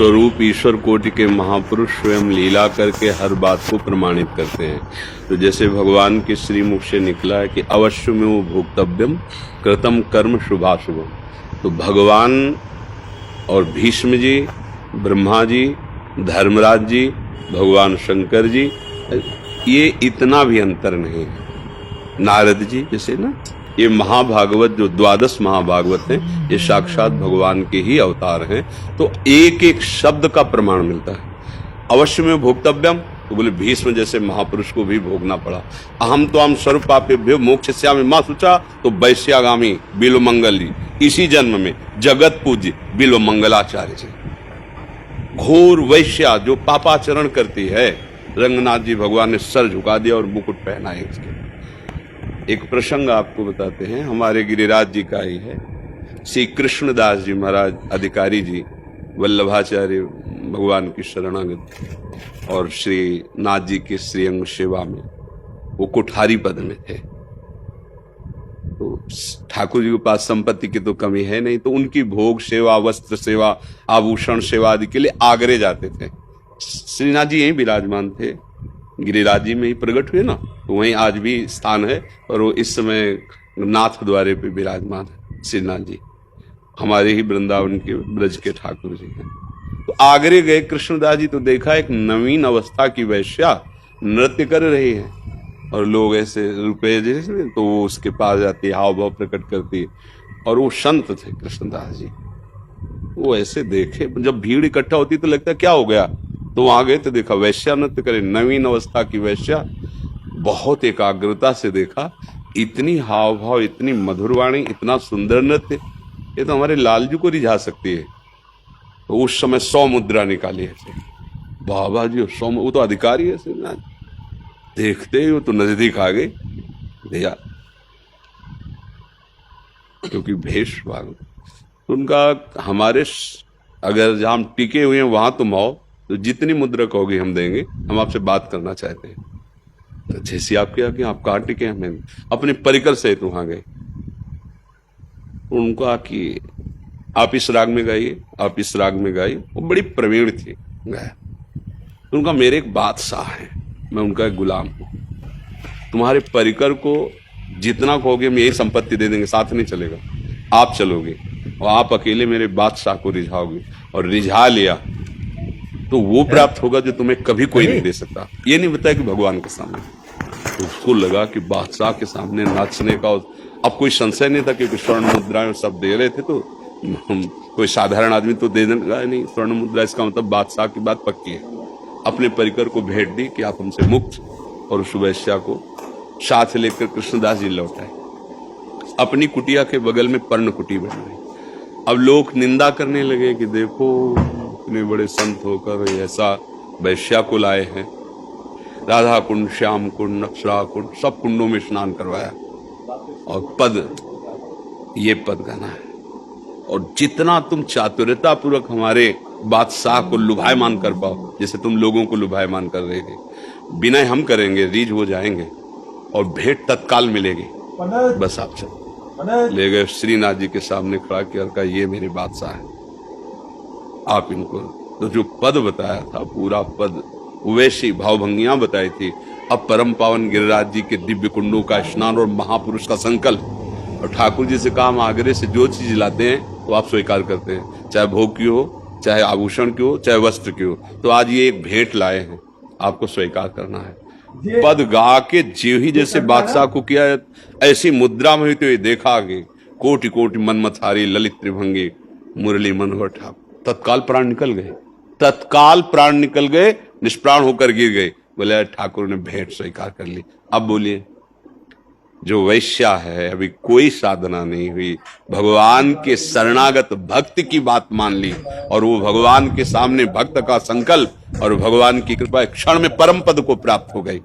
स्वरूप ईश्वर कोटि के महापुरुष स्वयं लीला करके हर बात को प्रमाणित करते हैं। तो जैसे भगवान के श्रीमुख से निकला है कि अवश्य में वो भोक्तव्यम कृतम कर्म शुभाशुभम। तो भगवान और भीष्म जी, ब्रह्मा जी, धर्मराज जी, भगवान शंकर जी, ये इतना भी अंतर नहीं है। नारद जी जैसे ना, ये महाभागवत जो 12 महाभागवत हैं, ये साक्षात भगवान के ही अवतार हैं। तो एक एक शब्द का प्रमाण मिलता है। अवश्य में भोक्तव्यम, तो बोले भीष्म जैसे महापुरुष को भी भोगना पड़ा। अहम तो हम स्वरूप पापेभ्यो मोक्षयिष्यामि मां शुचा, तो वैश्यागामी बिल्व मंगल जी, इसी जन्म में जगत पूज्य बिल्व मंगलाचार्य जी, घोर वैश्या जो पापाचरण करती है, रंगनाथ जी भगवान ने सर झुका दिया और मुकुट पहनाए इसके। एक प्रसंग आपको बताते हैं, हमारे गिरिराज जी का ही है। श्री कृष्णदास जी महाराज अधिकारी जी वल्लभाचार्य भगवान की शरणागत और श्री नाथ जी के श्रीअंग सेवा में वो कुठारी पद में थे। तो ठाकुर जी के पास संपत्ति की तो कमी है नहीं, तो उनकी भोग सेवा, वस्त्र सेवा, आभूषण सेवा आदि के लिए आगरे जाते थे। श्रीनाथ जी यहीं विराजमान थे, गिरिराज जी में ही प्रकट हुए ना, तो वहीं आज भी स्थान है। और वो इस समय नाथ द्वारे पे विराजमान है श्रीनाथ जी, हमारे ही वृंदावन के ब्रज के ठाकुर जी हैं। तो आगरे गए कृष्णदास जी, तो देखा एक नवीन अवस्था की वैश्या नृत्य कर रही है और लोग ऐसे रुपए जैसे, तो वो उसके पास जाती है, हाव भाव प्रकट करती है। और वो संत थे कृष्णदास जी, वो ऐसे देखे, जब भीड़ इकट्ठा होती तो लगता क्या हो गया, तो वहां गए तो देखा वैश्या नृत्य करे, नवीन अवस्था की वैश्या। बहुत एकाग्रता से देखा, इतनी हाव भाव, इतनी मधुरवाणी, इतना सुंदर नृत्य, ये तो हमारे लालजू को रिझा सकती है। तो उस समय 100 मुद्रा निकाली है बाबा जी, 100, वो तो अधिकारी है। देखते ही वो तो नजदीक आ गए भैया, क्योंकि भेष भाग तो उनका, हमारे अगर जहां हम टिके हुए हैं वहां तुम आओ, तो जितनी मुद्रा कहोगे हम देंगे, हम आपसे बात करना चाहते हैं। तो जैसे आपके आगे, आप कहाँ टिके, हमें अपने परिकर से तो वहां गए, उनको कि आप इस राग में गाइए, आप इस राग में गाइए। वो बड़ी प्रवीण थी गाया। उनका मेरे एक बादशाह है, मैं उनका एक गुलाम हूं, तुम्हारे परिकर को जितना कहोगे हम यही संपत्ति दे देंगे, साथ नहीं चलेगा, आप चलोगे और आप अकेले मेरे बादशाह को रिझाओगे, और रिझा लिया तो वो प्राप्त होगा जो तुम्हें कभी कोई नहीं दे सकता। ये नहीं बताया कि भगवान के सामने। तो उसको लगा कि बादशाह के सामने नाचने का, अब कोई संशय नहीं था, क्योंकि स्वर्ण मुद्राएं सब दे रहे थे, तो कोई साधारण आदमी तो दे देगा नहीं स्वर्ण मुद्रा, इसका मतलब बादशाह की बात पक्की है। अपने परिकर को भेंट दी कि आप हमसे मुक्त, और उस वैश्या को साथ लेकर कृष्णदास जी लौटाए। अपनी कुटिया के बगल में पर्ण कुटी बनवाई। अब लोग निंदा करने लगे कि देखो इतने बड़े संत होकर ऐसा वैश्या को लाए हैं। राधा कुंड, श्याम कुंड, अक्षरा कुंड, सब कुंडों में स्नान करवाया, और पद, ये पद गाना है। और जितना तुम चातुर्यता पूर्वक हमारे बादशाह को लुभायमान कर पाओ, जैसे तुम लोगों को लुभायमान कर रहे थे, विनय हम करेंगे, रीझ हो जाएंगे, और भेंट तत्काल मिलेगी, बस आप चलो। ले गए श्रीनाथ जी के सामने खड़ा किया, कहा ये मेरे बादशाह है, आप इनको। तो जो पद बताया था, पूरा पद वैसी भावभंगियां बताई थी। अब परम पावन गिरिराज जी के दिव्य कुंडों का स्नान और महापुरुष का संकल्प, और ठाकुर जी से कहा हम आगरे से जो चीज लाते हैं वो आप स्वीकार करते हैं, चाहे भोग की हो, चाहे आभूषण की हो, चाहे वस्त्र की हो। तो आज ये एक भेंट लाए हैं, आपको स्वीकार करना है। पद गा के जीव ही जैसे बादशाह को किया, ऐसी मुद्रा में हुई तो ये देखा आगे, कोटि कोटि मनमथारी ललित त्रिभंगी मुरली मनोहर ठाकुर। तत्काल प्राण निकल गए, तत्काल प्राण निकल गए, निष्प्राण होकर गिर गए। बोले ठाकुर ने भेंट स्वीकार कर ली। अब बोलिए, जो वैश्या है, अभी कोई साधना नहीं हुई, भगवान के शरणागत भक्त की बात मान ली, और वो भगवान के सामने भक्त का संकल्प और भगवान की कृपा क्षण में परम पद को प्राप्त हो गई।